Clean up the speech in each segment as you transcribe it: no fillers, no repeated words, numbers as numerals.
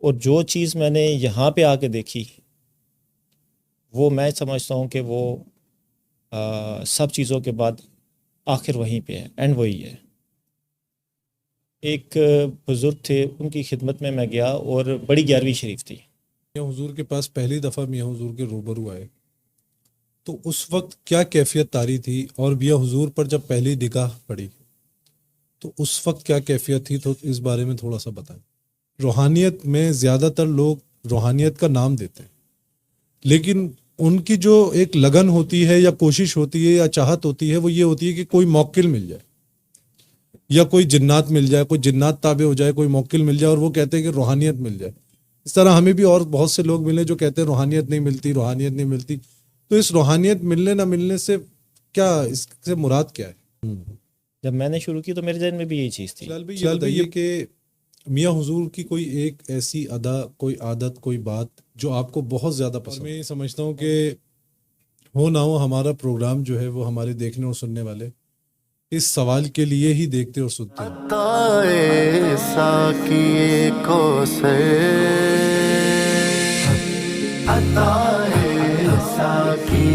اور جو چیز میں نے یہاں پہ آ کے دیکھی وہ میں سمجھتا ہوں کہ وہ سب چیزوں کے بعد آخر وہیں پہ ہے، اینڈ وہی ہے۔ ایک بزرگ تھے، ان کی خدمت میں گیا اور بڑی 11ویں شریف تھی۔ میاں حضور کے پاس پہلی دفعہ میاں حضور کے روبرو آئے تو اس وقت کیا کیفیت طاری تھی، اور میاں حضور پر جب پہلی نگاہ پڑی تو اس وقت کیا کیفیت تھی، تو اس بارے میں تھوڑا سا بتائیں۔ روحانیت میں زیادہ تر لوگ روحانیت کا نام دیتے ہیں، لیکن ان کی جو ایک لگن ہوتی ہے یا کوشش ہوتی ہے یا چاہت ہوتی ہے وہ یہ ہوتی ہے کہ کوئی موکل مل جائے یا کوئی جنات مل جائے، کوئی جنات تابع ہو جائے، کوئی موکل مل جائے، اور وہ کہتے ہیں کہ روحانیت مل جائے۔ اس طرح ہمیں بھی اور بہت سے لوگ ملے جو کہتے ہیں روحانیت نہیں ملتی، روحانیت نہیں ملتی۔ تو اس روحانیت ملنے نہ ملنے سے کیا، اس سے مراد کیا ہے؟ جب میں نے شروع کی تو میرے ذہن میں بھی یہی چیز تھی۔ فی الحال بھی یہ کہ میاں حضور کی کوئی ایک ایسی ادا، کوئی عادت، کوئی بات جو آپ کو بہت زیادہ پسند۔ میں یہ سمجھتا ہوں کہ ہو نہ ہو ہمارا پروگرام جو ہے وہ ہمارے دیکھنے اور سننے والے اس سوال کے لیے ہی دیکھتے اور سنتے ہیں۔ عطائے ساقی کوثر، عطائے ساقی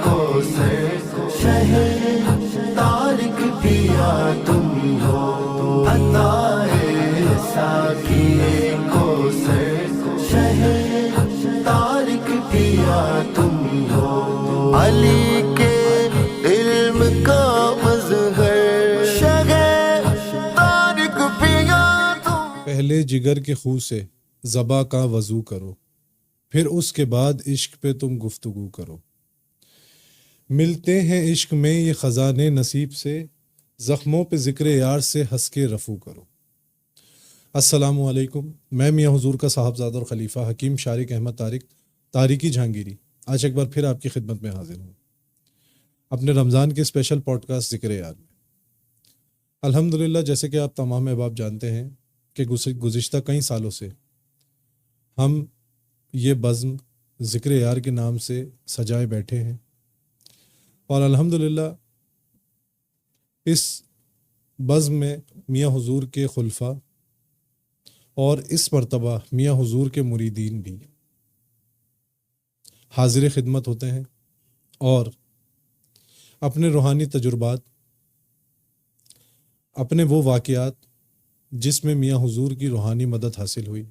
کوثر، شہر طارق پیا تم ہو، عطائے ساقی کوثر، شہر طارق پیا تم ہو، علی کے علم کا مظہر، شہر طارق پیا تم۔ پہلے جگر کے خوں سے ذبح کا وضو کرو، پھر اس کے بعد عشق پہ تم گفتگو کرو، ملتے ہیں عشق میں یہ خزانے نصیب سے، زخموں پہ ذکر یار سے ہنس کے رفو کرو۔ السلام علیکم، میں میاں حضور کا صاحبزادہ اور خلیفہ حکیم شارق احمد طارق طارقی جہانگیری آج ایک بار پھر آپ کی خدمت میں حاضر ہوں اپنے رمضان کے اسپیشل پوڈ کاسٹ ذکر یار میں۔ الحمدللہ، جیسے کہ آپ تمام احباب جانتے ہیں کہ گزشتہ کئی سالوں سے ہم یہ بزم ذکر یار کے نام سے سجائے بیٹھے ہیں، اور الحمدللہ اس بزم میں میاں حضور کے خلفاء اور اس مرتبہ میاں حضور کے مریدین بھی حاضر خدمت ہوتے ہیں اور اپنے روحانی تجربات، اپنے وہ واقعات جس میں میاں حضور کی روحانی مدد حاصل ہوئی،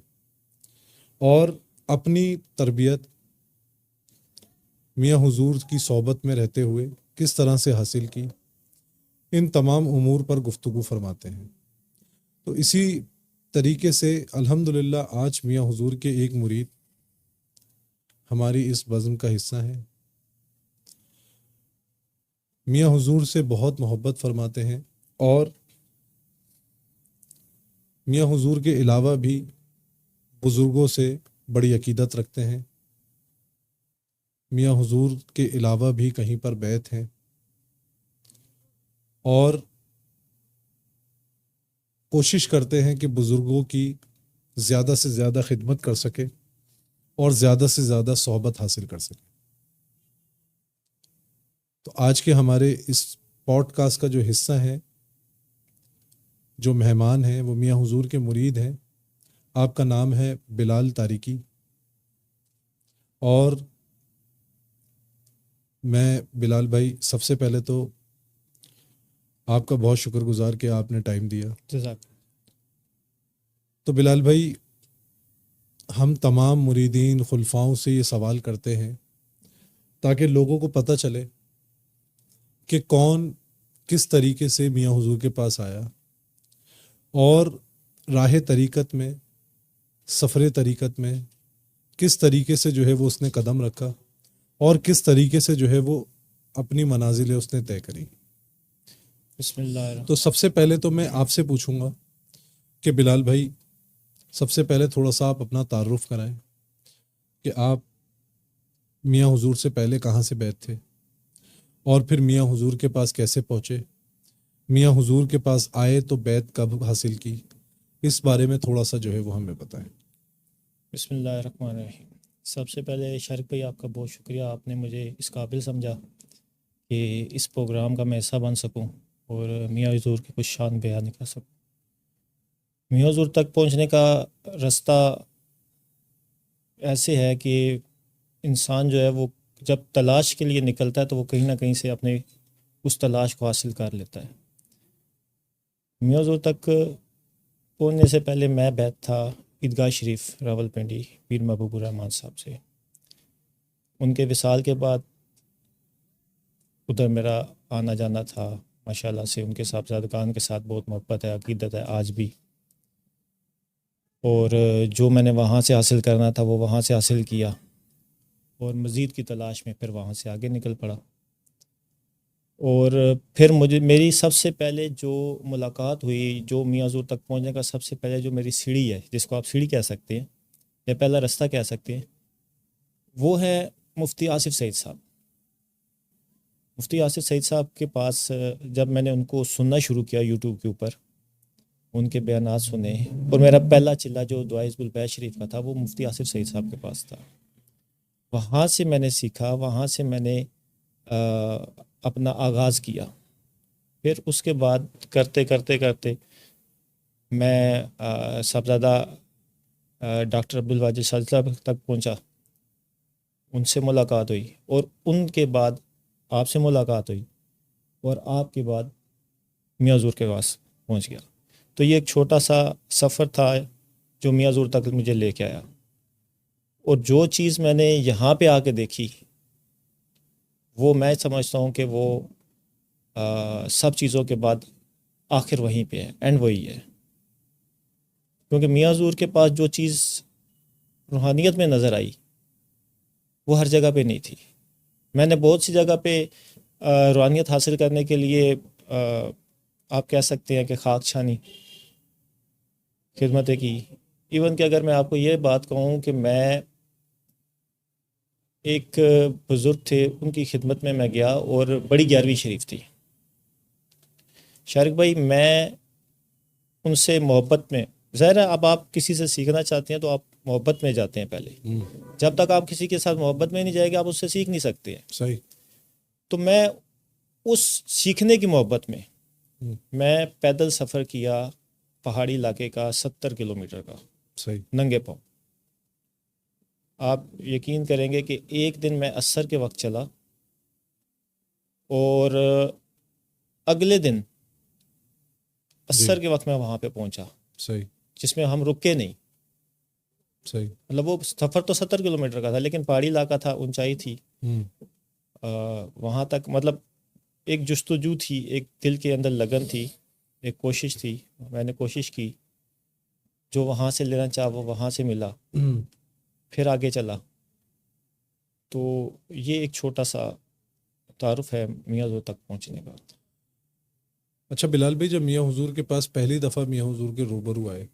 اور اپنی تربیت میاں حضور کی صحبت میں رہتے ہوئے کس طرح سے حاصل کی، ان تمام امور پر گفتگو فرماتے ہیں۔ تو اسی طریقے سے الحمدللہ آج میاں حضور کے ایک مرید ہماری اس بزم کا حصہ ہیں، میاں حضور سے بہت محبت فرماتے ہیں، اور میاں حضور کے علاوہ بھی بزرگوں سے بڑی عقیدت رکھتے ہیں، میاں حضور کے علاوہ بھی کہیں پر بیت ہیں، اور کوشش کرتے ہیں کہ بزرگوں کی زیادہ سے زیادہ خدمت کر سکے اور زیادہ سے زیادہ صحبت حاصل کر سکے۔ تو آج کے ہمارے اس پوڈ کاسٹ کا جو حصہ ہے، جو مہمان ہیں وہ میاں حضور کے مرید ہیں۔ آپ کا نام ہے بلال طارقی، اور میں بلال بھائی سب سے پہلے تو آپ کا بہت شکر گزار کہ آپ نے ٹائم دیا۔ جزاک۔ تو بلال بھائی، ہم تمام مریدین خلفاؤں سے یہ سوال کرتے ہیں تاکہ لوگوں کو پتہ چلے کہ کون کس طریقے سے میاں حضور کے پاس آیا، اور راہ طریقت میں، سفر طریقت میں کس طریقے سے جو ہے وہ اس نے قدم رکھا، اور کس طریقے سے جو ہے وہ اپنی منازلیں اس نے طے کری۔ بسم اللہ الرحمن۔ تو سب سے پہلے تو میں آپ سے پوچھوں گا کہ بلال بھائی، سب سے پہلے تھوڑا سا آپ اپنا تعارف کرائیں کہ آپ میاں حضور سے پہلے کہاں سے بیعت تھے، اور پھر میاں حضور کے پاس کیسے پہنچے، میاں حضور کے پاس آئے تو بیعت کب حاصل کی، اس بارے میں تھوڑا سا جو ہے وہ ہمیں بتائیں۔ بسم اللہ الرحمن الرحیم۔ سب سے پہلے شارق بھائی آپ کا بہت شکریہ، آپ نے مجھے اس قابل سمجھا کہ اس پروگرام کا میں حصہ بن سکوں اور میاں حضور کی کچھ شان بیان کر سکوں۔ میاں حضور تک پہنچنے کا راستہ ایسے ہے کہ انسان جو ہے وہ جب تلاش کے لیے نکلتا ہے تو وہ کہیں نہ کہیں سے اپنے اس تلاش کو حاصل کر لیتا ہے. میاں حضور تک پہنچنے سے پہلے میں بیت تھا عیدگاہ شریف راول پنڈی پیر محبوب الرحمان صاحب سے. ان کے وصال کے بعد ادھر میرا آنا جانا تھا ماشاءاللہ سے. ان کے صاحبزادگان کے ساتھ بہت محبت ہے, عقیدت ہے آج بھی, اور جو میں نے وہاں سے حاصل کرنا تھا وہ وہاں سے حاصل کیا, اور مزید کی تلاش میں پھر وہاں سے آگے نکل پڑا. اور پھر میری سب سے پہلے جو ملاقات ہوئی, جو میاں حضور تک پہنچنے کا سب سے پہلے جو میری سیڑھی ہے, جس کو آپ سیڑھی کہہ سکتے ہیں یا پہلا رستہ کہہ سکتے ہیں, وہ ہے مفتی آصف سعید صاحب. مفتی آصف سعید صاحب کے پاس جب میں نے ان کو سننا شروع کیا یوٹیوب کے اوپر, ان کے بیانات سنے, اور میرا پہلا چلہ جو دعائے حزب البیت شریف کا تھا وہ مفتی آصف سعید صاحب کے پاس تھا. وہاں سے میں نے سیکھا, وہاں سے میں نے اپنا آغاز کیا. پھر اس کے بعد کرتے کرتے کرتے میں صاحبزادہ ڈاکٹر عبدالواجد شاذلی صاحب تک پہنچا. ان سے ملاقات ہوئی, اور ان کے بعد آپ سے ملاقات ہوئی, اور آپ کے بعد میاں حضور کے پاس پہنچ گیا. تو یہ ایک چھوٹا سا سفر تھا جو میاں حضور تک مجھے لے کے آیا. اور جو چیز میں نے یہاں پہ آ کے دیکھی وہ میں سمجھتا ہوں کہ وہ سب چیزوں کے بعد آخر وہیں پہ ہے, اینڈ وہی ہے. کیونکہ میاں حضور کے پاس جو چیز روحانیت میں نظر آئی وہ ہر جگہ پہ نہیں تھی. میں نے بہت سی جگہ پہ روحانیت حاصل کرنے کے لیے آپ کہہ سکتے ہیں کہ خاک چھانی خدمتیں کی. ایون کہ اگر میں آپ کو یہ بات کہوں کہ میں ایک بزرگ تھے, ان کی خدمت میں گیا, اور بڑی 11ویں شریف تھی. شارق بھائی, میں ان سے محبت میں, ظاہر ہے اب آپ کسی سے سیکھنا چاہتے ہیں تو آپ محبت میں جاتے ہیں پہلے. جب تک آپ کسی کے ساتھ محبت میں نہیں جائے گا آپ اس سے سیکھ نہیں سکتے ہیں. صحیح. تو میں اس سیکھنے کی محبت میں پیدل سفر کیا پہاڑی علاقے کا 70 کلومیٹر کا, صحیح, ننگے پاؤں. آپ یقین کریں گے کہ ایک دن میں عصر کے وقت چلا, اور اگلے دن عصر کے وقت میں وہاں پہ پہنچا, صحیح, جس میں ہم رکے نہیں. صحیح. مطلب وہ سفر تو 70 کلومیٹر کا تھا, لیکن پہاڑی علاقہ تھا, اونچائی تھی. وہاں تک مطلب ایک جستجو تھی, ایک دل کے اندر لگن تھی, ایک کوشش تھی. میں نے کوشش کی, جو وہاں سے لینا چاہا وہ وہاں سے ملا, پھر آگے چلا. تو یہ ایک چھوٹا سا تعارف ہے میاں حضور تک پہنچنے کا. اچھا بلال بھائی, جب میاں حضور کے پاس پہلی دفعہ میاں حضور کے روبرو آئے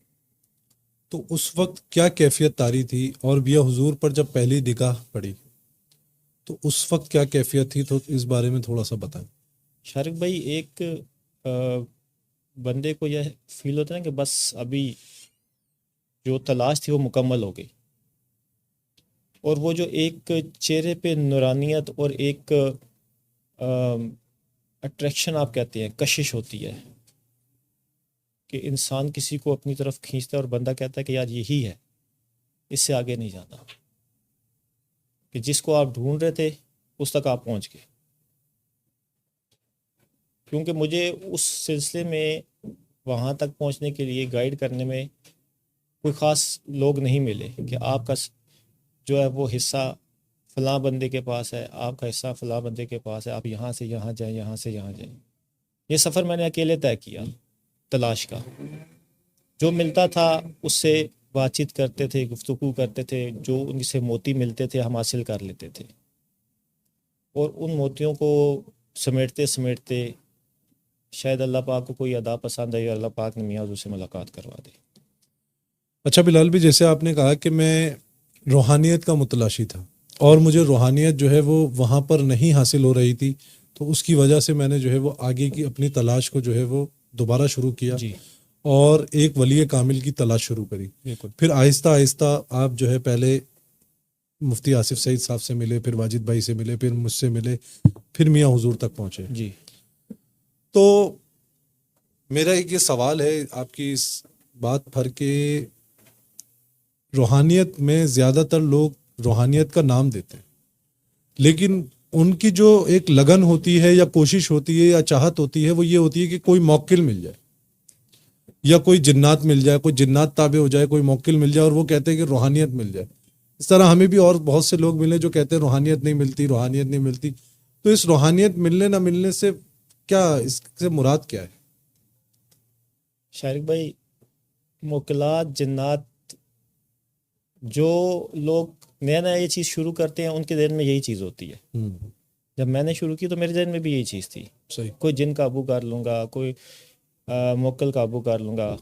تو اس وقت کیا کیفیت طاری تھی, اور میاں حضور پر جب پہلی نگاہ پڑی تو اس وقت کیا کیفیت تھی, تو اس بارے میں تھوڑا سا بتائیں. شارق بھائی, ایک بندے کو یہ فیل ہوتا ہے کہ بس ابھی جو تلاش تھی وہ مکمل ہو گئی, اور وہ جو ایک چہرے پہ نورانیت اور ایک اٹریکشن آپ کہتے ہیں, کشش ہوتی ہے کہ انسان کسی کو اپنی طرف کھینچتا ہے اور بندہ کہتا ہے کہ یار یہی ہے, اس سے آگے نہیں جانا, کہ جس کو آپ ڈھونڈ رہے تھے اس تک آپ پہنچ گئے. کیونکہ مجھے اس سلسلے میں وہاں تک پہنچنے کے لیے گائیڈ کرنے میں کوئی خاص لوگ نہیں ملے کہ آپ کا جو ہے وہ حصہ فلاں بندے کے پاس ہے, آپ کا حصہ فلاں بندے کے پاس ہے, آپ یہاں سے یہاں جائیں, یہاں سے یہاں جائیں. یہ سفر میں نے اکیلے طے کیا تلاش کا. جو ملتا تھا اس سے بات چیت کرتے تھے, گفتگو کرتے تھے, جو ان سے موتی ملتے تھے ہم حاصل کر لیتے تھے, اور ان موتیوں کو سمیٹتے سمیٹتے شاید اللہ پاک کو کوئی ادا پسند ہے, اور اللہ پاک نے میاں حضور سے ملاقات کروا دی. اچھا بلال بھی, جیسے آپ نے کہا کہ میں روحانیت کا متلاشی تھا اور مجھے روحانیت جو ہے وہ وہاں پر نہیں حاصل ہو رہی تھی, تو اس کی وجہ سے میں نے جو ہے وہ آگے کی اپنی تلاش کو جو ہے وہ دوبارہ شروع کیا, جی, اور ایک ولی کامل کی تلاش شروع کری. بالکل. پھر آہستہ آہستہ آپ جو ہے پہلے مفتی آصف سعید صاحب سے ملے, پھر واجد بھائی سے ملے, پھر مجھ سے ملے, پھر میاں حضور تک پہنچے. جی. تو میرا ایک یہ سوال ہے آپ کی اس بات پر کہ روحانیت میں زیادہ تر لوگ روحانیت کا نام دیتے ہیں، لیکن ان کی جو ایک لگن ہوتی ہے یا کوشش ہوتی ہے یا چاہت ہوتی ہے وہ یہ ہوتی ہے کہ کوئی موکل مل جائے یا کوئی جنات مل جائے، کوئی جنات تابع ہو جائے، کوئی موکل مل جائے، اور وہ کہتے ہیں کہ روحانیت مل جائے. اس طرح ہمیں بھی اور بہت سے لوگ ملے جو کہتے ہیں روحانیت نہیں ملتی، روحانیت نہیں ملتی. تو اس روحانیت ملنے نہ ملنے سے کیا، اس سے مراد کیا ہے؟ شارق بھائی، موکلات، جنات، جو لوگ نیا نیا یہ چیز شروع کرتے ہیں ان کے ذہن میں یہی چیز ہوتی ہے. جب میں نے شروع کی تو میرے ذہن میں بھی یہی چیز تھی، صحیح. کوئی جن قابو کر لوں گا، کوئی موکل قابو کر لوں گا،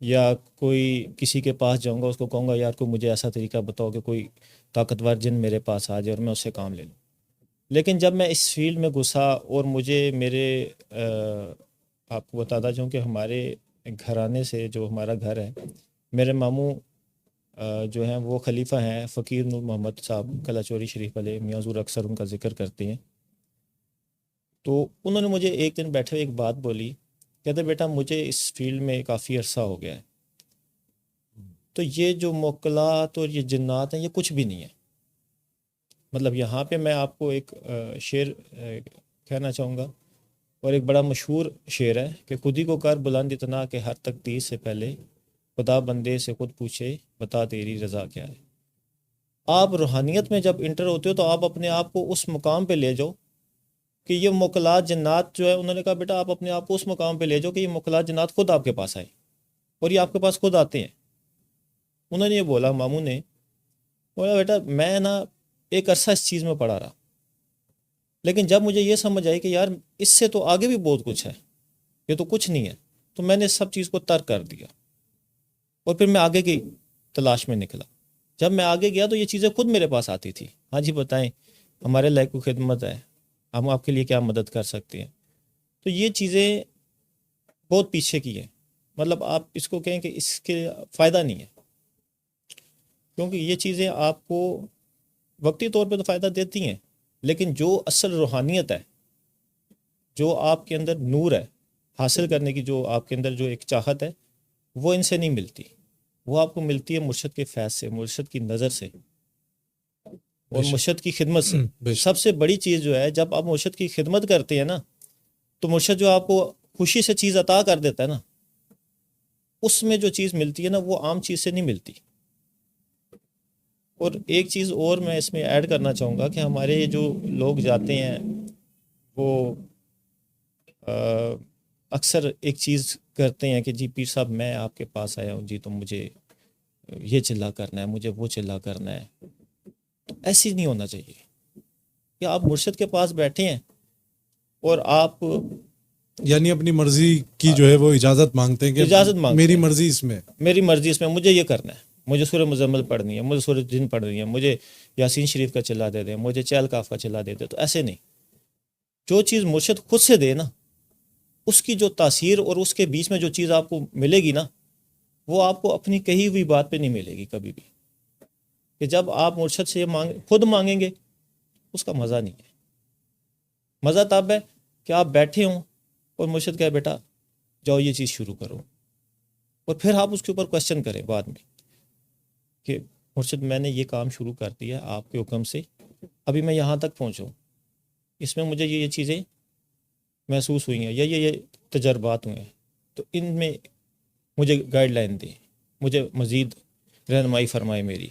یا کوئی کسی کے پاس جاؤں گا، اس کو کہوں گا یار کوئی مجھے ایسا طریقہ بتاؤ کہ کوئی طاقتور جن میرے پاس آ جائے اور میں اس سے کام لے لوں. لیکن جب میں اس فیلڈ میں گھسا اور مجھے میرے آپ کو بتاتا چاہوں کہ ہمارے گھرانے سے، جو ہمارا گھر ہے، میرے ماموں جو ہیں وہ خلیفہ ہیں فقیر نور محمد صاحب کلاچوری شریف والے، میاں حضور اکثر ان کا ذکر کرتے ہیں. تو انہوں نے مجھے ایک دن بیٹھے ہوئے ایک بات بولی، کہتے بیٹا مجھے اس فیلڈ میں کافی عرصہ ہو گیا ہے، تو یہ جو موکلات اور یہ جنات ہیں یہ کچھ بھی نہیں ہے. مطلب یہاں پہ میں آپ کو ایک شعر کہنا چاہوں گا، اور ایک بڑا مشہور شعر ہے کہ خودی کو کر بلند اتنا کہ ہر تقدیر سے پہلے خدا بندے سے خود پوچھے بتا تیری رضا کیا ہے. آپ روحانیت میں جب انٹر ہوتے ہو تو آپ اپنے آپ کو اس مقام پہ لے جاؤ کہ یہ موکلات جنات جو ہے، انہوں نے کہا بیٹا آپ اپنے آپ کو اس مقام پہ لے جاؤ کہ یہ موکلات جنات خود آپ کے پاس آئے، اور یہ آپ کے پاس خود آتے ہیں. انہوں نے یہ بولا، ماموں نے بولا بیٹا میں نا ایک عرصہ اس چیز میں پڑا رہا، لیکن جب مجھے یہ سمجھ آئی کہ یار اس سے تو آگے بھی بہت کچھ ہے، یہ تو کچھ نہیں ہے، تو میں نے سب چیز کو ترک کر دیا اور پھر میں آگے کی تلاش میں نکلا. جب میں آگے گیا تو یہ چیزیں خود میرے پاس آتی تھی. ہاں جی بتائیں، ہمارے لائق کو خدمت ہے، ہم آپ کے لیے کیا مدد کر سکتے ہیں. تو یہ چیزیں بہت پیچھے کی ہیں. مطلب آپ اس کو کہیں کہ اس کے فائدہ نہیں ہے، کیونکہ یہ چیزیں آپ کو وقتی طور پہ تو فائدہ دیتی ہیں، لیکن جو اصل روحانیت ہے، جو آپ کے اندر نور ہے حاصل کرنے کی، جو آپ کے اندر جو ایک چاہت ہے، وہ ان سے نہیں ملتی. وہ آپ کو ملتی ہے مرشد کے فیض سے، مرشد کی نظر سے اور مرشد کی خدمت سے. سب سے بڑی چیز جو ہے، جب آپ مرشد کی خدمت کرتے ہیں نا، تو مرشد جو آپ کو خوشی سے چیز عطا کر دیتا ہے نا، اس میں جو چیز ملتی ہے نا وہ عام چیز سے نہیں ملتی. اور ایک چیز اور میں اس میں ایڈ کرنا چاہوں گا کہ ہمارے جو لوگ جاتے ہیں وہ اکثر ایک چیز کرتے ہیں کہ جی پیر صاحب میں آپ کے پاس آیا ہوں جی، تو مجھے یہ چلا کرنا ہے، مجھے وہ چلا کرنا ہے. تو ایسی نہیں ہونا چاہیے کہ آپ مرشد کے پاس بیٹھے ہیں اور آپ یعنی اپنی مرضی کی جو ہے وہ اجازت مانگتے ہیں کہ اجازت مانگتے میری ہیں، مرضی اس میں، میری مرضی اس میں، مجھے یہ کرنا ہے، مجھے سورہ مزمل پڑھنی ہے، مجھے سورہ جن پڑھنی ہے، مجھے یاسین شریف کا چلا دے دیں، مجھے چہل کاف کا چلا دے دیں. تو ایسے نہیں. جو چیز مرشد خود سے دے نا، اس کی جو تاثیر اور اس کے بیچ میں جو چیز آپ کو ملے گی نا، وہ آپ کو اپنی کہی ہوئی بات پہ نہیں ملے گی کبھی بھی. کہ جب آپ مرشد سے خود مانگیں گے، اس کا مزہ نہیں ہے. مزہ تب ہے کہ آپ بیٹھے ہوں اور مرشد کہے بیٹا جاؤ یہ چیز شروع کرو، اور پھر آپ اس کے اوپر کوشچن کریں بعد میں کہ مرشد میں نے یہ کام شروع کر دیا آپ کے حکم سے، ابھی میں یہاں تک پہنچوں، اس میں مجھے یہ چیزیں محسوس ہوئی ہیں یا یہ تجربات ہوئے ہیں، تو ان میں مجھے گائیڈ لائن دیں، مجھے مزید رہنمائی فرمائے میری،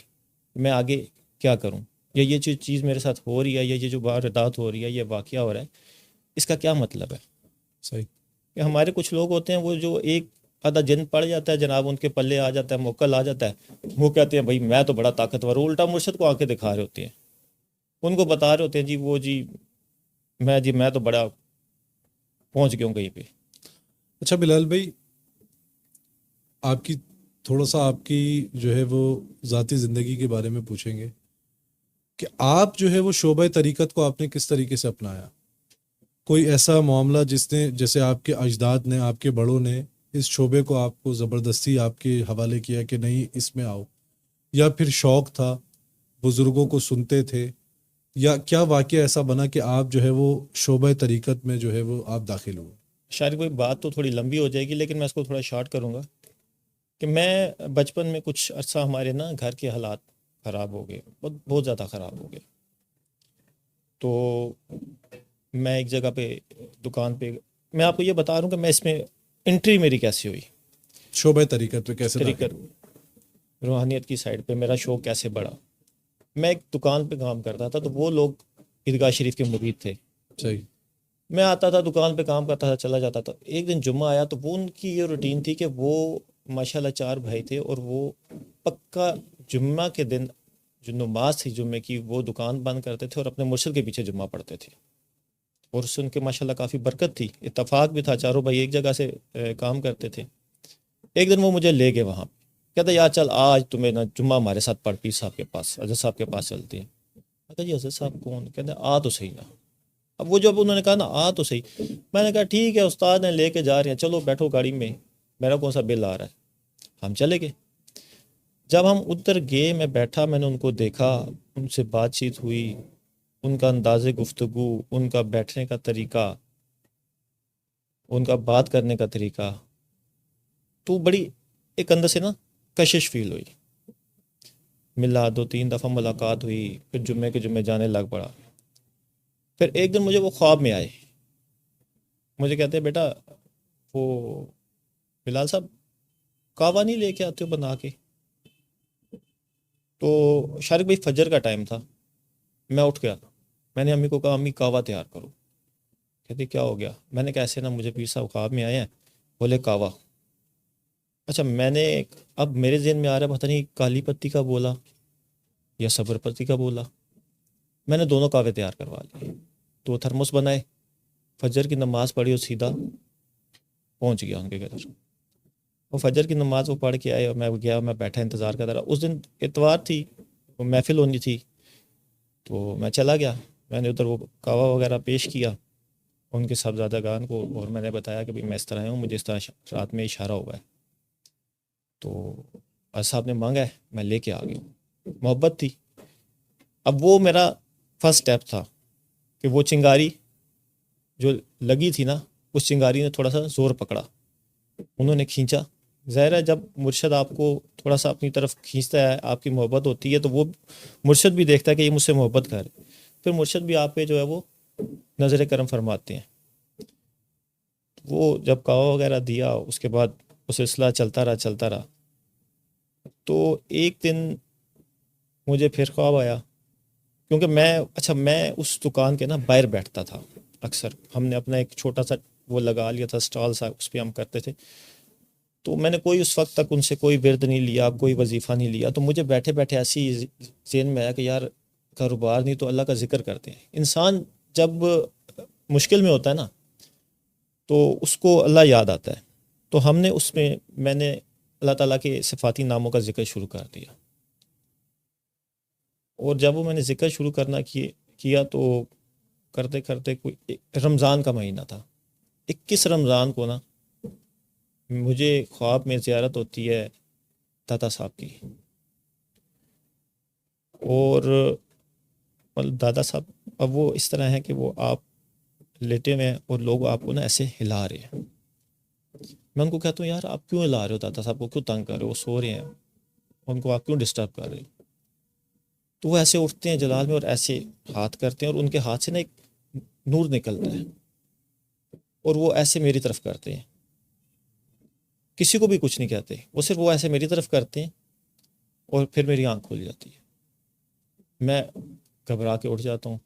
میں آگے کیا کروں، یا یہ جو چیز میرے ساتھ ہو رہی ہے، یا یہ جو واردات ہو رہی ہے، یہ واقعہ ہو رہا ہے، اس کا کیا مطلب ہے. صحیح. کہ ہمارے کچھ لوگ ہوتے ہیں وہ جو ایک آدھا جن پڑ جاتا ہے جناب، ان کے پلے آ جاتا ہے، موکل آ جاتا ہے، وہ کہتے ہیں بھائی میں تو بڑا طاقتور ہوں، الٹا مرشد کو آ کے دکھا رہے ہوتے ہیں، ان کو بتا رہے ہوتے ہیں جی میں تو بڑا پہنچ گیا ہوں کہیں پہ. اچھا بلال بھائی، آپ کی تھوڑا سا آپ کی جو ہے وہ ذاتی زندگی کے بارے میں پوچھیں گے کہ آپ جو ہے وہ شعبہ طریقت کو آپ نے کس طریقے سے اپنایا. کوئی ایسا معاملہ جس نے، جیسے آپ کے اجداد نے، آپ کے بڑوں نے اس شعبے کو آپ کو زبردستی آپ کے حوالے کیا کہ نہیں اس میں آؤ، یا پھر شوق تھا، بزرگوں کو سنتے تھے، یا کیا واقعہ ایسا بنا کہ آپ جو ہے وہ شعبہ طریقت میں جو ہے وہ آپ داخل ہوئے؟ شاید کوئی بات تو تھوڑی لمبی ہو جائے گی، لیکن میں اس کو تھوڑا شارٹ کروں گا. کہ میں بچپن میں کچھ عرصہ ہمارے نا گھر کے حالات خراب ہو گئے، بہت زیادہ خراب ہو گئے. تو میں ایک جگہ پہ دکان پہ، میں آپ کو یہ بتا رہا ہوں کہ میں اس میں انٹری میری کیسی ہوئی، شعبہ طریقت پہ کیسے طریقت روحانیت کی سائڈ پہ میرا شوق کیسے بڑھا. میں ایک دکان پہ کام کرتا تھا، تو وہ لوگ عیدگاہ شریف کے مرید تھے. صحیح. میں آتا تھا دکان پہ کام کرتا تھا، چلا جاتا تھا. ایک دن جمعہ آیا تو وہ ان کی یہ روٹین تھی کہ وہ ماشاءاللہ 4 بھائی تھے، اور وہ پکا جمعہ کے دن جو نماز تھی جمعے کی، وہ دکان بند کرتے تھے اور اپنے مرشد کے پیچھے جمعہ پڑھتے تھے. اور اس سے ان کے ماشاءاللہ کافی برکت تھی، اتفاق بھی تھا، چاروں بھائی ایک جگہ سے کام کرتے تھے. ایک دن وہ مجھے لے گئے وہاں پہ، کہتا یار چل آج تمہیں نا جمعہ ہمارے ساتھ پڑھ پیر صاحب کے پاس، حضرت صاحب کے پاس چلتے ہیں. میں کہا جی حضرت صاحب کون؟ کہتے ہیں آ تو صحیح نا. اب وہ جب انہوں نے کہا نا آ تو صحیح، میں نے کہا ٹھیک ہے استاد نے لے کے جا رہے ہیں، چلو بیٹھو گاڑی میں، میرا کون سا بل آ رہا ہے. ہم چلے گئے. جب ہم ادھر گئے، میں بیٹھا، میں نے ان کو دیکھا، ان سے بات چیت ہوئی، ان کا انداز گفتگو، ان کا بیٹھنے کا طریقہ، ان کا بات کرنے کا طریقہ، تو بڑی ایک اندر سے نا کشش فیل ہوئی. ملا 2-3 دفعہ ملاقات ہوئی، پھر جمعے کے جمعے جانے لگ پڑا. پھر ایک دن مجھے وہ خواب میں آئے، مجھے کہتے ہیں بیٹا وہ بلال صاحب کعوہ نہیں لے کے آتے ہو بنا کے؟ تو شارق بھائی فجر کا ٹائم تھا. میں اٹھ گیا، میں نے امی کو کہا امی کعوہ تیار کرو. کہتی کیا ہو گیا؟ میں نے کہا ایسے نا مجھے پیر صاحب خواب میں آئے ہیں، بولے کعوہ. اچھا میں نے اب میرے ذہن میں آ رہا ہے پتہ نہیں کالی پتی کا بولا یا صبر پتی کا بولا. میں نے دونوں کعوے تیار کروا لیے، 2 تھرمس بنائے، فجر کی نماز پڑھی اور سیدھا پہنچ گیا ان کے گھر. وہ فجر کی نماز وہ پڑھ کے آئے اور میں گیا، میں بیٹھا انتظار کرتا رہا. اس دن اتوار تھی، وہ محفل ہونی تھی، تو میں چلا گیا. میں نے ادھر وہ کعوہ وغیرہ پیش کیا ان کے صاحبزادگان کو، اور میں نے بتایا کہ میں اس طرح ہوں، مجھے اس طرح رات میں اشارہ ہوا ہے. تو صاحب نے مانگا ہے، میں لے کے آ گیا. محبت تھی. اب وہ میرا فرسٹ سٹیپ تھا کہ وہ چنگاری جو لگی تھی نا، اس چنگاری نے تھوڑا سا زور پکڑا، انہوں نے کھینچا. ظاہر ہے جب مرشد آپ کو تھوڑا سا اپنی طرف کھینچتا ہے، آپ کی محبت ہوتی ہے، تو وہ مرشد بھی دیکھتا ہے کہ یہ مجھ سے محبت کر رہے، پھر مرشد بھی آپ پہ جو ہے وہ نظر کرم فرماتے ہیں. وہ جب کعوہ وغیرہ دیا، اس کے بعد وہ سلسلہ چلتا رہا. تو ایک دن مجھے پھر خواب آیا، کیونکہ میں اس دکان کے نا باہر بیٹھتا تھا اکثر. ہم نے اپنا ایک چھوٹا سا وہ لگا لیا تھا اسٹال سا، اس پہ ہم کرتے تھے. تو میں نے کوئی اس وقت تک ان سے کوئی ورد نہیں لیا، کوئی وظیفہ نہیں لیا. تو مجھے بیٹھے بیٹھے ایسی ذہن میں آیا کہ یار کاروبار نہیں تو اللہ کا ذکر کرتے ہیں. انسان جب مشکل میں ہوتا ہے نا تو اس کو اللہ یاد آتا ہے. تو ہم نے اس میں نے اللہ تعالیٰ کے صفاتی ناموں کا ذکر شروع کر دیا. اور جب وہ میں نے ذکر شروع کرنا کیا تو کرتے کرتے کوئی رمضان کا مہینہ تھا. 21 رمضان کو نا مجھے خواب میں زیارت ہوتی ہے دادا صاحب کی. اور دادا صاحب اب وہ اس طرح ہیں کہ وہ آپ لیٹے ہوئے ہیں اور لوگ آپ کو نا ایسے ہلا رہے ہیں. میں ان کو کہتا ہوں یار آپ کیوں ہلا رہے ہو دادا صاحب کو، کیوں تنگ کر رہے ہو، وہ سو رہے ہیں، ان کو آپ کیوں ڈسٹرب کر رہے ہو. تو وہ ایسے اٹھتے ہیں جلال میں اور ایسے ہاتھ کرتے ہیں، اور ان کے ہاتھ سے نا ایک نور نکلتا ہے، اور وہ ایسے میری طرف کرتے ہیں، کسی کو بھی کچھ نہیں کہتے، وہ صرف وہ ایسے میری طرف کرتے ہیں، اور پھر میری آنکھ کھل جاتی ہے. میں گھبرا کے اٹھ جاتا ہوں.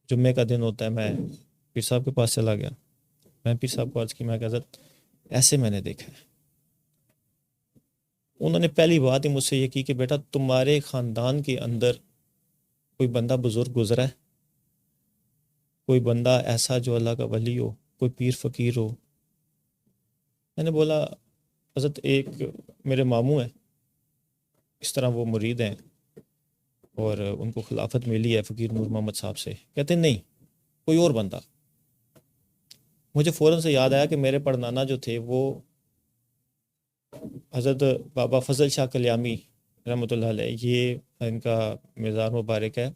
جمعے کا دن ہوتا ہے، میں پیر صاحب کے پاس چلا گیا. میں پیر صاحب کو عرض کی، میں کہ حضرت ایسے میں نے دیکھا ہے. انہوں نے پہلی بات ہی مجھ سے یہ کی کہ بیٹا تمہارے خاندان کے اندر کوئی بندہ بزرگ گزرا ہے، کوئی بندہ ایسا جو اللہ کا ولی ہو، کوئی پیر فقیر ہو. میں نے بولا حضرت ایک میرے ماموں ہیں، اس طرح وہ مرید ہیں اور ان کو خلافت ملی ہے فقیر نور محمد صاحب سے. کہتے ہیں نہیں کوئی اور بندہ. مجھے فوراً سے یاد آیا کہ میرے پڑنانا جو تھے وہ حضرت بابا فضل شاہ کلیامی رحمۃ اللہ علیہ، یہ ان کا مزار مبارک ہے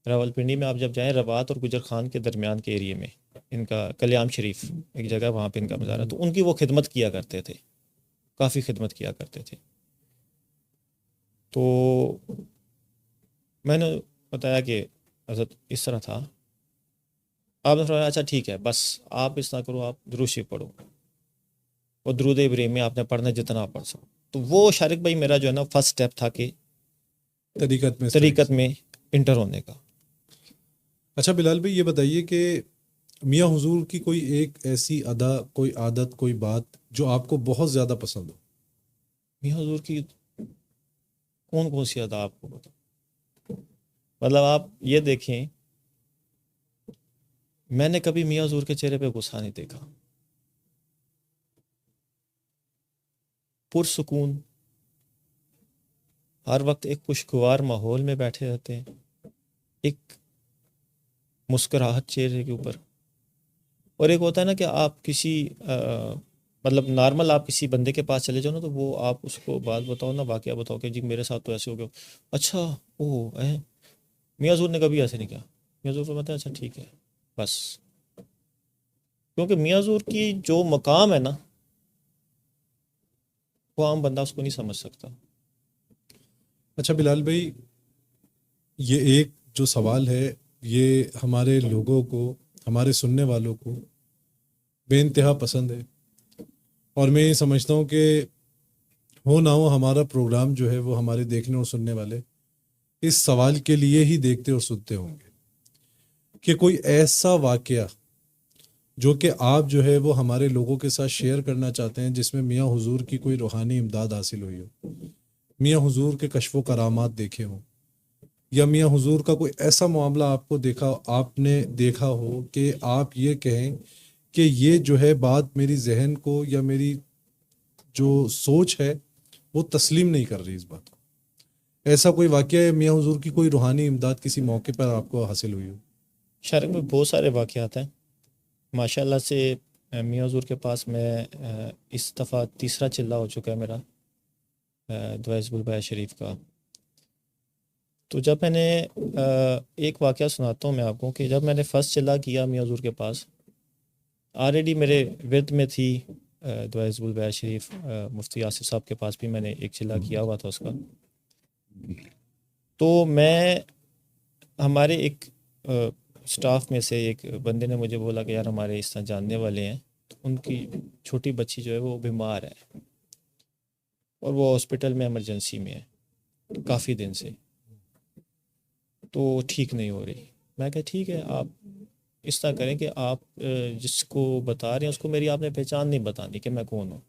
راول پنڈی میں. آپ جب جائیں روات اور گجر خان کے درمیان کے ایریے میں ان کا کلیام شریف ایک جگہ، وہاں پہ ان کا مزار ہے. تو ان کی وہ خدمت کیا کرتے تھے. کافی خدمت کیا کرتے تھے. تو میں نے بتایا کہ حضرت اس طرح تھا. آپ نے فرمایا اچھا ٹھیک ہے، بس آپ اس طرح کرو، آپ درود شریف پڑھو اور درود ابراہیمی آپ نے پڑھنا جتنا آپ پڑھ سکو. تو وہ شارق بھائی میرا جو ہے نا فرسٹ اسٹیپ تھا کہ طریقت میں انٹر ہونے کا. اچھا بلال بھائی یہ بتائیے کہ میاں حضور کی کوئی ایک ایسی ادا، کوئی عادت، کوئی بات جو آپ کو بہت زیادہ پسند ہو. میاں حضور کی کون سی ادا آپ کو بتا؟ مطلب آپ یہ دیکھیں، میں نے کبھی میاں حضور کے چہرے پہ غصہ نہیں دیکھا. پرسکون، ہر وقت ایک خوشگوار ماحول میں بیٹھے رہتے ہیں، ایک مسکراہٹ چہرے کے اوپر. اور ایک ہوتا ہے نا کہ آپ کسی مطلب نارمل آپ کسی بندے کے پاس چلے جاؤ نا، تو وہ آپ اس کو بات بتاؤ نا، واقعہ بتاؤ کہ جی میرے ساتھ تو ایسے ہو گیا، اچھا میاں حضور نے کبھی ایسے نہیں کیا. میاں حضور کو بتایا اچھا ٹھیک ہے بس. کیونکہ میاں حضور کی جو مقام ہے نا، وہ عام بندہ اس کو نہیں سمجھ سکتا. اچھا بلال بھائی یہ ایک جو سوال ہے یہ ہمارے لوگوں کو، ہمارے سننے والوں کو بے انتہا پسند ہے، اور میں یہ سمجھتا ہوں کہ ہو نہ ہو ہمارا پروگرام جو ہے وہ ہمارے دیکھنے اور سننے والے اس سوال کے لیے ہی دیکھتے اور سنتے ہوں گے کہ کوئی ایسا واقعہ جو کہ آپ جو ہے وہ ہمارے لوگوں کے ساتھ شیئر کرنا چاہتے ہیں، جس میں میاں حضور کی کوئی روحانی امداد حاصل ہوئی ہو، میاں حضور کے کشف و کرامات دیکھے ہوں، یا میاں حضور کا کوئی ایسا معاملہ آپ نے دیکھا ہو کہ آپ یہ کہیں کہ یہ جو ہے بات میری ذہن کو یا میری جو سوچ ہے وہ تسلیم نہیں کر رہی اس بات کو. ایسا کوئی واقعہ ہے میاں حضور کی کوئی روحانی امداد کسی موقع پر آپ کو حاصل ہوئی ہو؟ شارق میں بہت سارے واقعات ہیں ماشاء اللہ سے. میاں حضور کے پاس میں اس دفعہ تیسرا چلہ ہو چکا ہے میرا دعائے حزب البیت شریف کا. تو جب میں نے ایک واقعہ سناتا ہوں میں آپ کو کہ جب میں نے فرسٹ چلہ کیا میاں حضور کے پاس، آلریڈی میرے ورد میں تھی دعائے حزب البیت شریف. مفتی آصف صاحب کے پاس بھی میں نے ایک چلہ کیا ہوا تھا اس کا. تو میں ہمارے ایک سٹاف میں سے ایک بندے نے مجھے بولا کہ یار ہمارے اس طرح جاننے والے ہیں، تو ان کی چھوٹی بچی جو ہے وہ بیمار ہے اور وہ ہاسپٹل میں ایمرجنسی میں ہے کافی دن سے، تو ٹھیک نہیں ہو رہی. میں کہا ٹھیک ہے آپ اس طرح کریں کہ آپ جس کو بتا رہے ہیں اس کو میری آپ نے پہچان نہیں بتانی کہ میں کون ہوں،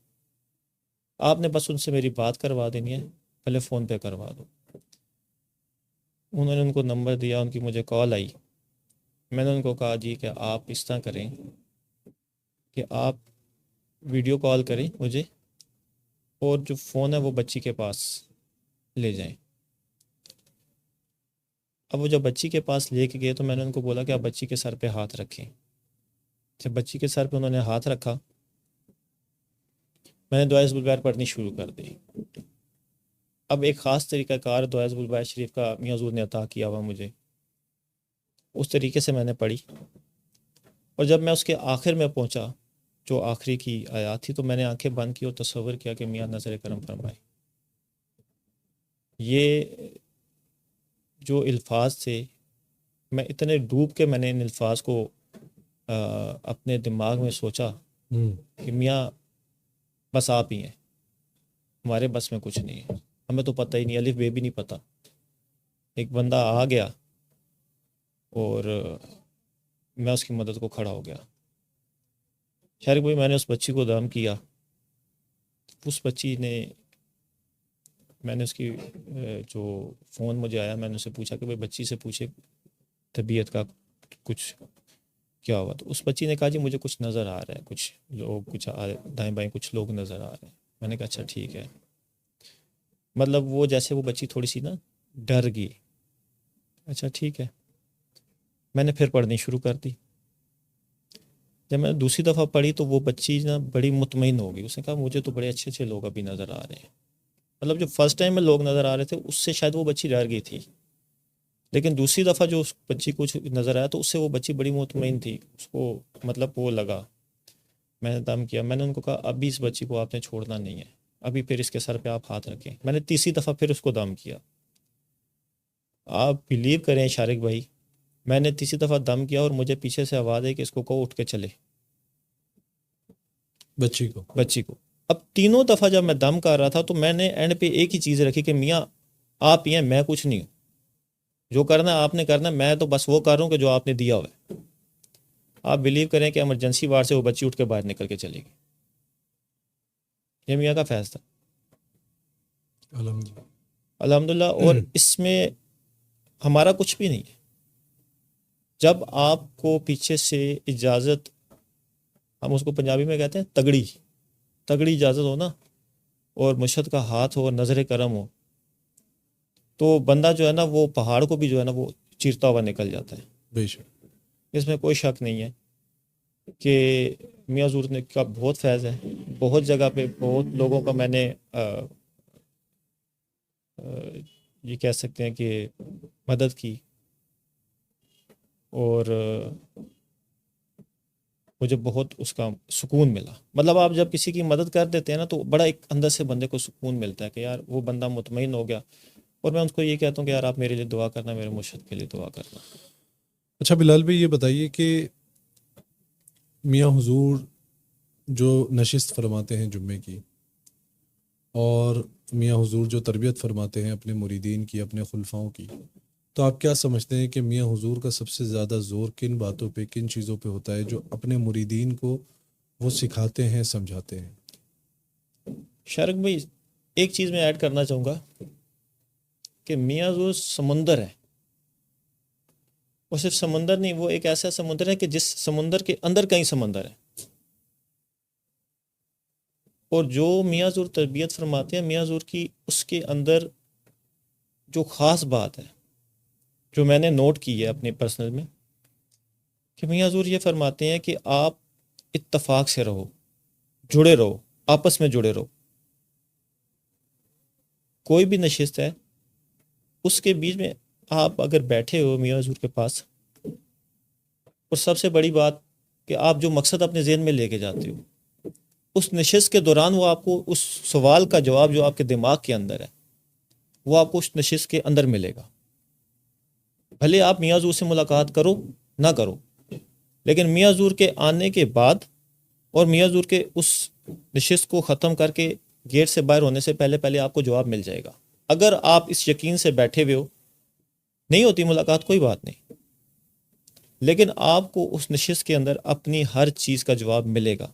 آپ نے بس ان سے میری بات کروا دینی ہے، پہلے فون پہ کروا دو. انہوں نے ان کو نمبر دیا، ان کی مجھے کال آئی. میں نے ان کو کہا جی کہ آپ اس طرح کریں کہ آپ ویڈیو کال کریں مجھے، اور جو فون ہے وہ بچی کے پاس لے جائیں. اب وہ جب بچی کے پاس لے کے گئے تو میں نے ان کو بولا کہ آپ بچی کے سر پہ ہاتھ رکھیں. جب بچی کے سر پہ انہوں نے ہاتھ رکھا، میں نے دعائے حزب البیت پڑھنی شروع کر دی. اب ایک خاص طریقہ کار دعائے حزب البیت شریف کا میاں حضور نے عطا کیا ہوا مجھے، اس طریقے سے میں نے پڑھی. اور جب میں اس کے آخر میں پہنچا، جو آخری کی آیات تھی، تو میں نے آنکھیں بند کی اور تصور کیا کہ میاں نظر کرم فرمائے. یہ جو الفاظ تھے، میں اتنے ڈوب کے میں نے ان الفاظ کو اپنے دماغ میں سوچا کہ میاں بس آپ ہی ہیں، ہمارے بس میں کچھ نہیں ہے، ہمیں تو پتہ ہی نہیں، الف بے بھی نہیں پتہ. ایک بندہ آ گیا اور میں اس کی مدد کو کھڑا ہو گیا. شارق بھائی میں نے اس بچی کو دم کیا. اس بچی نے، میں نے اس کی جو فون مجھے آیا، میں نے اسے پوچھا کہ بھائی بچی سے پوچھے طبیعت کا کچھ کیا ہوا. تو اس بچی نے کہا جی مجھے کچھ نظر آ رہا ہے، کچھ لوگ، کچھ دائیں بائیں کچھ لوگ نظر آ رہے ہیں. میں نے کہا اچھا ٹھیک ہے. مطلب وہ جیسے وہ بچی تھوڑی سی نا ڈر گئی. اچھا ٹھیک ہے، میں نے پھر پڑھنی شروع کر دی. جب میں نے دوسری دفعہ پڑھی تو وہ بچی نا بڑی مطمئن ہو گئی. اس نے کہا مجھے تو بڑے اچھے اچھے لوگ ابھی نظر آ رہے ہیں. مطلب جو فرسٹ ٹائم میں لوگ نظر آ رہے تھے اس سے شاید وہ بچی ڈر گئی تھی، لیکن دوسری دفعہ جو اس بچی کو نظر آیا تو اس سے وہ بچی بڑی مطمئن تھی. اس کو مطلب وہ لگا. میں نے دم کیا. میں نے ان کو کہا ابھی اس بچی کو آپ نے چھوڑنا نہیں ہے، ابھی پھر اس کے سر پہ آپ ہاتھ رکھیں. میں نے تیسری دفعہ پھر اس کو دم کیا. آپ بلیو کریں شارق بھائی, میں نے تیسری دفعہ دم کیا اور مجھے پیچھے سے آواز ہے کہ اس کو کہو اٹھ کے چلے, بچی کو. اب تینوں دفعہ جب میں دم کر رہا تھا تو میں نے اینڈ پہ ایک ہی چیز رکھی کہ میاں آپ ہی ہیں, میں کچھ نہیں ہوں, جو کرنا ہے آپ نے کرنا ہے, میں تو بس وہ کر رہا ہوں کہ جو آپ نے دیا ہوا ہے. آپ بلیو کریں کہ ایمرجنسی وارڈ سے وہ بچی اٹھ کے باہر نکل کے چلے گی. یہ میاں کا فیصلہ الحمدللہ. اور اس میں ہمارا کچھ بھی نہیں ہے. جب آپ کو پیچھے سے اجازت, ہم اس کو پنجابی میں کہتے ہیں تگڑی اجازت ہو نا, اور مشہد کا ہاتھ ہو اور نظر کرم ہو, تو بندہ جو ہے نا وہ پہاڑ کو بھی جو ہے نا وہ چیرتا ہوا نکل جاتا ہے. بے شک. اس میں کوئی شک نہیں ہے کہ میاں حضور نے کا بہت فیض ہے. بہت جگہ پہ بہت لوگوں کا میں نے یہ کہہ سکتے ہیں کہ مدد کی, اور مجھے بہت اس کا سکون ملا. مطلب آپ جب کسی کی مدد کر دیتے ہیں نا تو بڑا ایک اندر سے بندے کو سکون ملتا ہے کہ یار وہ بندہ مطمئن ہو گیا. اور میں ان کو یہ کہتا ہوں کہ یار آپ میرے لیے دعا کرنا, میرے مرشد کے لیے دعا کرنا. اچھا بلال بھائی, یہ بتائیے کہ میاں حضور جو نشست فرماتے ہیں جمعے کی, اور میاں حضور جو تربیت فرماتے ہیں اپنے مریدین کی, اپنے خلفاؤں کی, تو آپ کیا سمجھتے ہیں کہ میاں حضور کا سب سے زیادہ زور کن باتوں پہ, کن چیزوں پہ ہوتا ہے جو اپنے مریدین کو وہ سکھاتے ہیں, سمجھاتے ہیں؟ شارق بھائی ایک چیز میں ایڈ کرنا چاہوں گا کہ میاں حضور سمندر ہے, اور صرف سمندر نہیں, وہ ایک ایسا سمندر ہے کہ جس سمندر کے اندر کئی سمندر ہیں. اور جو میاں حضور تربیت فرماتے ہیں, میاں حضور کی اس کے اندر جو خاص بات ہے جو میں نے نوٹ کی ہے اپنے پرسنل میں, کہ میاں حضور یہ فرماتے ہیں کہ آپ اتفاق سے رہو, جڑے رہو, آپس میں جڑے رہو. کوئی بھی نشست ہے اس کے بیچ میں آپ اگر بیٹھے ہو میاں حضور کے پاس, اور سب سے بڑی بات کہ آپ جو مقصد اپنے ذہن میں لے کے جاتے ہو, اس نشست کے دوران وہ آپ کو اس سوال کا جواب جو آپ کے دماغ کے اندر ہے وہ آپ کو اس نشست کے اندر ملے گا. بھلے آپ میاں حضور سے ملاقات کرو نہ کرو, لیکن میاں حضور کے آنے کے بعد اور میاں حضور کے اس نشست کو ختم کر کے گیٹ سے باہر ہونے سے پہلے آپ کو جواب مل جائے گا. اگر آپ اس یقین سے بیٹھے ہوئے ہو, نہیں ہوتی ملاقات کوئی بات نہیں, لیکن آپ کو اس نشست کے اندر اپنی ہر چیز کا جواب ملے گا.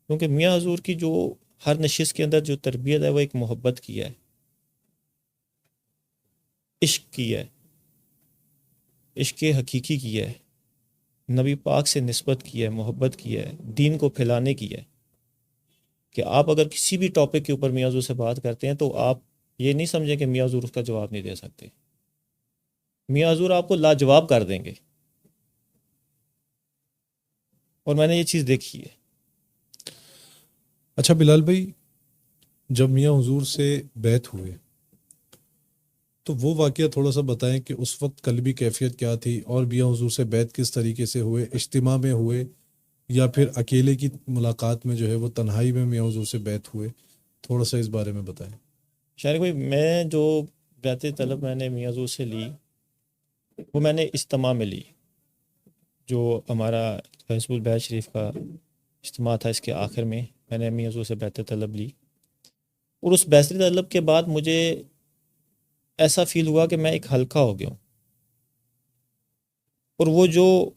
کیونکہ میاں حضور کی جو ہر نشست کے اندر جو تربیت ہے وہ ایک محبت کی ہے, عشق کی ہے, عشق حقیقی کی ہے, نبی پاک سے نسبت کی ہے, محبت کی ہے, دین کو پھیلانے کی ہے. کہ آپ اگر کسی بھی ٹاپک کے اوپر میاں حضور سے بات کرتے ہیں تو آپ یہ نہیں سمجھیں کہ میاں حضور اس کا جواب نہیں دے سکتے. میاں حضور آپ کو لاجواب کر دیں گے, اور میں نے یہ چیز دیکھی ہے. اچھا بلال بھائی, جب میاں حضور سے بیعت ہوئے تو وہ واقعہ تھوڑا سا بتائیں کہ اس وقت قلبی کیفیت کیا تھی, اور میاں حضور سے بیعت کس طریقے سے ہوئے, اجتماع میں ہوئے یا پھر اکیلے کی ملاقات میں جو ہے وہ تنہائی میں میاں حضور سے بیعت ہوئے, تھوڑا سا اس بارے میں بتائیں. شارق بھائی, میں جو بیعت طلب میں نے میاں حضور سے لی وہ میں نے اجتماع میں لی, جو ہمارا حزب البیت شریف کا اجتماع تھا اس کے آخر میں نے میاں حضور سے بیعت طلب لی. اور اس بیعت طلب کے بعد مجھے ایسا فیل ہوا کہ میں ایک ہلکا ہو گیا ہوں, اور وہ جو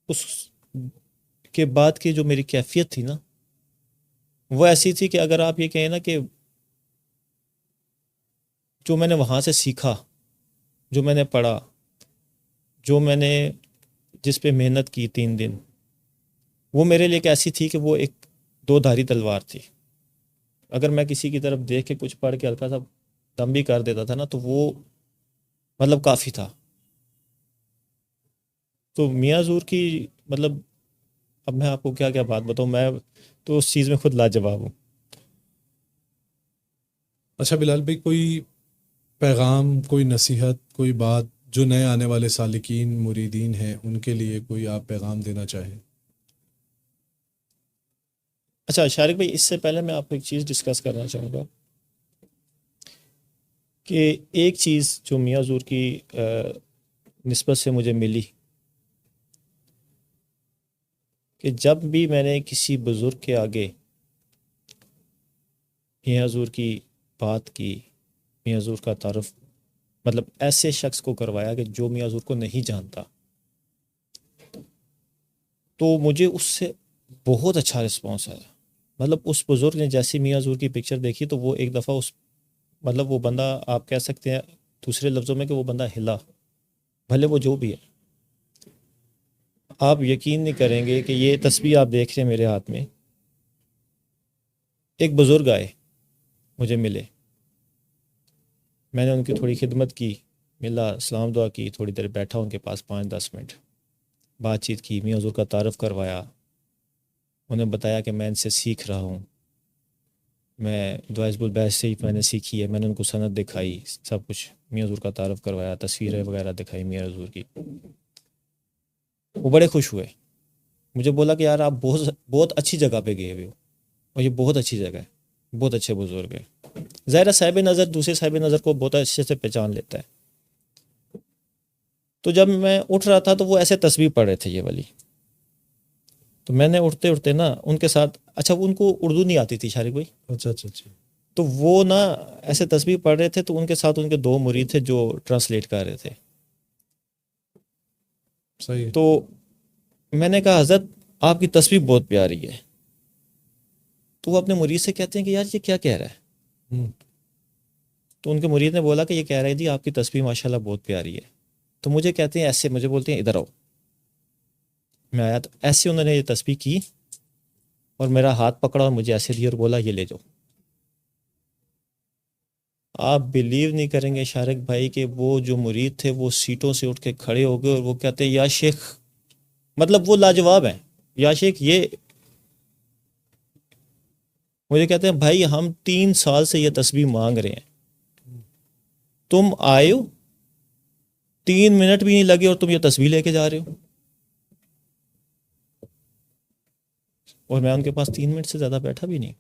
اس کے بعد کی جو میری کیفیت تھی نا وہ ایسی تھی کہ اگر آپ یہ کہیں نا کہ جو میں نے وہاں سے سیکھا, جو میں نے پڑھا, جو میں نے جس پہ محنت کی 3 دن, وہ میرے لیے ایک ایسی تھی کہ وہ ایک 2 دھاری تلوار تھی. اگر میں کسی کی طرف دیکھ کے کچھ پڑھ کے ہلکا سا دم بھی کر دیتا تھا نا تو وہ مطلب کافی تھا. تو میاں حضور کی مطلب اب میں آپ کو کیا کیا بات بتاؤں, میں تو اس چیز میں خود لاجواب ہوں. اچھا بلال بھائی, کوئی پیغام, کوئی نصیحت, کوئی بات جو نئے آنے والے سالکین مریدین ہیں ان کے لیے کوئی آپ پیغام دینا چاہیں؟ اچھا شارق بھائی، اس سے پہلے میں آپ کو ایک چیز ڈسکس کرنا چاہوں گا کہ ایک چیز جو میاں حضور کی نسبت سے مجھے ملی کہ جب بھی میں نے کسی بزرگ کے آگے میاں حضور کی بات کی، میاں حضور کا تعارف مطلب ایسے شخص کو کروایا کہ جو میاں حضور کو نہیں جانتا، تو مجھے اس سے بہت اچھا رسپانس آیا. مطلب اس بزرگ نے جیسی میاں حضور کی پکچر دیکھی تو وہ ایک دفعہ اس مطلب وہ بندہ، آپ کہہ سکتے ہیں دوسرے لفظوں میں کہ وہ بندہ ہلا، بھلے وہ جو بھی ہے. آپ یقین نہیں کریں گے کہ یہ تسبیح آپ دیکھ رہے ہیں میرے ہاتھ میں. ایک بزرگ آئے مجھے ملے، میں نے ان کی تھوڑی خدمت کی، ملا، سلام دعا کی، تھوڑی دیر بیٹھا ان کے پاس 5-10 منٹ بات چیت کی، میاں حضور کا تعارف کروایا، انہیں بتایا کہ میں ان سے سیکھ رہا ہوں، میں دعائے حزب البیت سے ہی میں نے سیکھی ہے. میں نے ان کو سند دکھائی، سب کچھ میاں حضور کا تعارف کروایا، تصویریں وغیرہ دکھائی میاں حضور کی. وہ بڑے خوش ہوئے، مجھے بولا کہ یار آپ بہت اچھی جگہ پہ گئے ہوئے ہو، اور یہ بہت اچھی جگہ ہے، بہت اچھے بزرگ ہیں. ظاہر صاحب نظر دوسرے صاحب نظر کو بہت اچھے سے پہچان لیتا ہے. تو جب میں اٹھ رہا تھا تو وہ ایسے تسبیح پڑھ رہے تھے یہ والی، تو میں نے اٹھتے اٹھتے نا ان کے ساتھ، اچھا ان کو اردو نہیں آتی تھی شارق بھائی، اچھا اچھا اچھا. تو وہ نا ایسے تسبیح پڑھ رہے تھے، تو ان کے ساتھ ان کے 2 مرید تھے جو ٹرانسلیٹ کر رہے تھے. صحیح ہے. تو میں نے کہا حضرت آپ کی تسبیح بہت پیاری ہے. تو وہ اپنے مرید سے کہتے ہیں کہ یار یہ کیا کہہ رہا ہے؟ تو ان کے مرید نے بولا کہ یہ کہہ رہے جی آپ کی تسبیح ماشاءاللہ بہت پیاری ہے. تو مجھے کہتے ہیں ایسے، مجھے بولتے ہیں ادھر آؤ. میں آیا تو ایسے انہوں نے یہ تسبیح کی اور میرا ہاتھ پکڑا اور مجھے ایسے دیا اور بولا یہ لے جاؤ. آپ بلیو نہیں کریں گے شارق بھائی کہ وہ جو مرید تھے وہ سیٹوں سے اٹھ کے کھڑے ہو گئے اور وہ کہتے ہیں یا شیخ، مطلب وہ لاجواب ہیں، یا شیخ یہ، مجھے کہتے ہیں بھائی ہم 3 سال سے یہ تسبیح مانگ رہے ہیں، تم آئے ہو 3 منٹ بھی نہیں لگے اور تم یہ تسبیح لے کے جا رہے ہو. اور میں ان کے پاس 3 منٹ سے زیادہ بیٹھا بھی نہیں.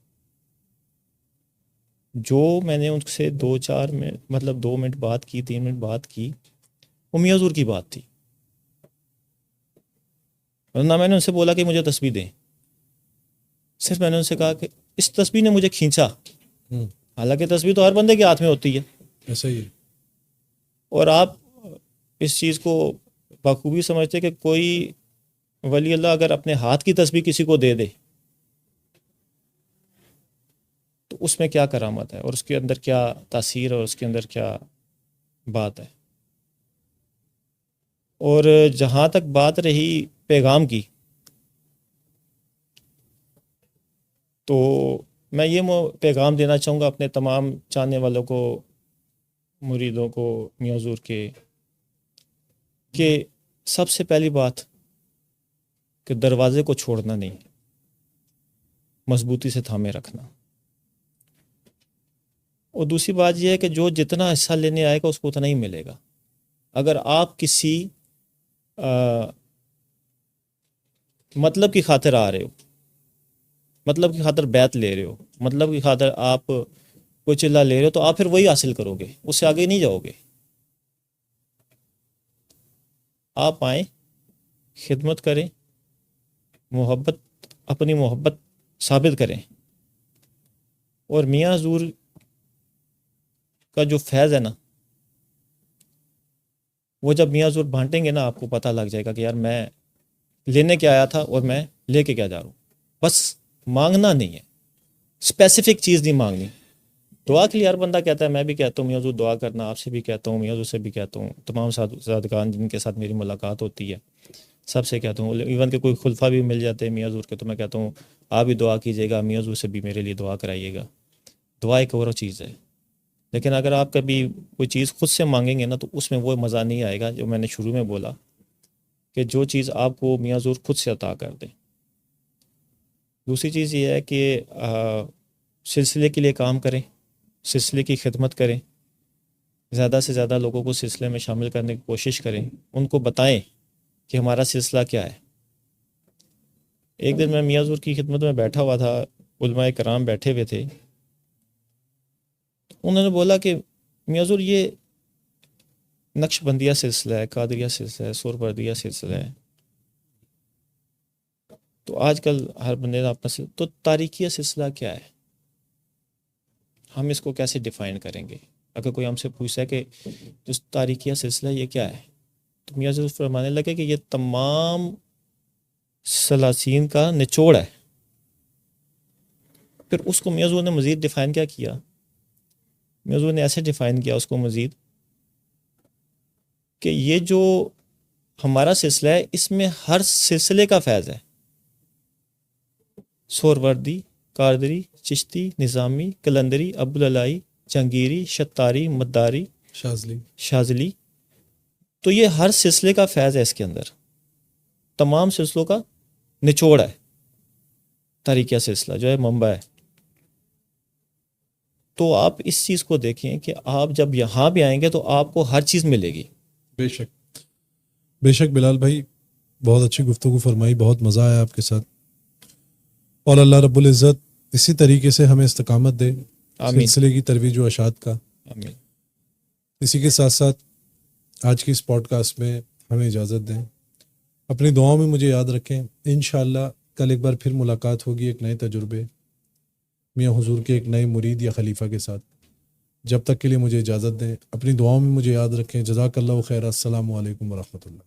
جو میں نے ان سے 2-4 منٹ مطلب 2 منٹ بات کی، 3 منٹ بات کی، وہ میاں حضور کی بات تھی. نہ میں نے ان سے بولا کہ مجھے تسبیح دیں، صرف میں نے ان سے کہا کہ اس تسبیح نے مجھے کھینچا. حالانکہ تسبیح تو ہر بندے کے ہاتھ میں ہوتی ہے، ایسا ہی ہے. اور آپ اس چیز کو بخوبی سمجھتے کہ کوئی ولی اللہ اگر اپنے ہاتھ کی تسبیح کسی کو دے دے تو اس میں کیا کرامت ہے، اور اس کے اندر کیا تاثیر ہے، اور اس کے اندر کیا بات ہے. اور جہاں تک بات رہی پیغام کی، تو میں یہ پیغام دینا چاہوں گا اپنے تمام چاہنے والوں کو، مریدوں کو میاں حضور کے، کہ سب سے پہلی بات کہ دروازے کو چھوڑنا نہیں، مضبوطی سے تھامے رکھنا. اور دوسری بات یہ ہے کہ جو جتنا حصہ لینے آئے گا اس کو اتنا ہی ملے گا. اگر آپ کسی مطلب کی خاطر آ رہے ہو، مطلب کی خاطر بیعت لے رہے ہو، مطلب کی خاطر آپ کوئی چلا لے رہے ہو، تو آپ پھر وہی حاصل کرو گے، اس سے آگے نہیں جاؤ گے. آپ آئیں، خدمت کریں، محبت، اپنی محبت ثابت کریں، اور میاں حضور کا جو فیض ہے نا، وہ جب میاں حضور بانٹیں گے نا، آپ کو پتہ لگ جائے گا کہ یار میں لینے کے آیا تھا اور میں لے کے کیا جا رہا ہوں. بس مانگنا نہیں ہے، اسپیسیفک چیز نہیں مانگنی. دعا کے لیے ہر بندہ کہتا ہے، میں بھی کہتا ہوں میاں حضور دعا کرنا، آپ سے بھی کہتا ہوں، میاں حضور سے بھی کہتا ہوں، تمام صادقان جن کے ساتھ میری ملاقات ہوتی ہے سب سے کہتا ہوں. ایون کہ کوئی خلفا بھی مل جاتے ہیں میاں حضور کے، تو میں کہتا ہوں آپ بھی دعا کیجیے گا، میاں حضور سے بھی میرے لیے دعا کرائیے گا. دعا ایک اور چیز ہے، لیکن اگر آپ کبھی کوئی چیز خود سے مانگیں گے نا تو اس میں وہ مزہ نہیں آئے گا جو میں نے شروع میں بولا کہ جو چیز آپ کو میاں حضور خود سے عطا کر دیں. دوسری چیز یہ ہے کہ سلسلے کے لیے کام کریں، سلسلے کی خدمت کریں، زیادہ سے زیادہ لوگوں کو سلسلے میں شامل کرنے کی کوشش کریں، ان کو بتائیں کہ ہمارا سلسلہ کیا ہے. ایک دن میں میاں حضور کی خدمت میں بیٹھا ہوا تھا، علماء کرام بیٹھے ہوئے تھے. انہوں نے بولا کہ میاں حضور یہ نقش بندیہ سلسلہ ہے, قادریہ سلسلہ ہے, سہروردیہ سلسلہ ہے, تو آج کل ہر بندے کا اپنا تو تاریخیہ سلسلہ کیا ہے, ہم اس کو کیسے ڈیفائن کریں گے؟ اگر کوئی ہم سے پوچھتا ہے کہ جو تاریخیہ سلسلہ یہ کیا ہے, تو میاں حضور فرمانے لگے کہ یہ تمام سلاسین کا نچوڑ ہے. پھر اس کو میاں حضور نے مزید ڈیفائن کیا کیا؟ میاں حضور نے ایسے ڈیفائن کیا اس کو مزید کہ یہ جو ہمارا سلسلہ ہے اس میں ہر سلسلے کا فیض ہے. سہروردی, قادری, چشتی, نظامی, قلندری, ابوالعلائی, جہانگیری, شتاری, مداری, شاذلی, تو یہ ہر سلسلے کا فیض ہے اس کے اندر, تمام سلسلوں کا نچوڑ ہے تاریخیہ سلسلہ جو ہے منبع ہے. تو آپ اس چیز کو دیکھیں کہ آپ جب یہاں بھی آئیں گے تو آپ کو ہر چیز ملے گی. بے شک بلال بھائی, بہت اچھی گفتگو فرمائی, بہت مزہ آیا آپ کے ساتھ, اور اللہ رب العزت اسی طریقے سے ہمیں استقامت دے سلسلے کی ترویج و اشاعت کا. آمین. اسی کے ساتھ ساتھ آج کی اس پوڈ کاسٹ میں ہمیں اجازت دیں, اپنی دعاؤں میں مجھے یاد رکھیں. انشاءاللہ کل ایک بار پھر ملاقات ہوگی ایک نئے تجربے, میاں حضور کے ایک نئے مرید یا خلیفہ کے ساتھ. جب تک کے لیے مجھے اجازت دیں, اپنی دعاؤں میں مجھے یاد رکھیں. جزاک اللہ خیر. السلام علیکم ورحمۃ اللہ.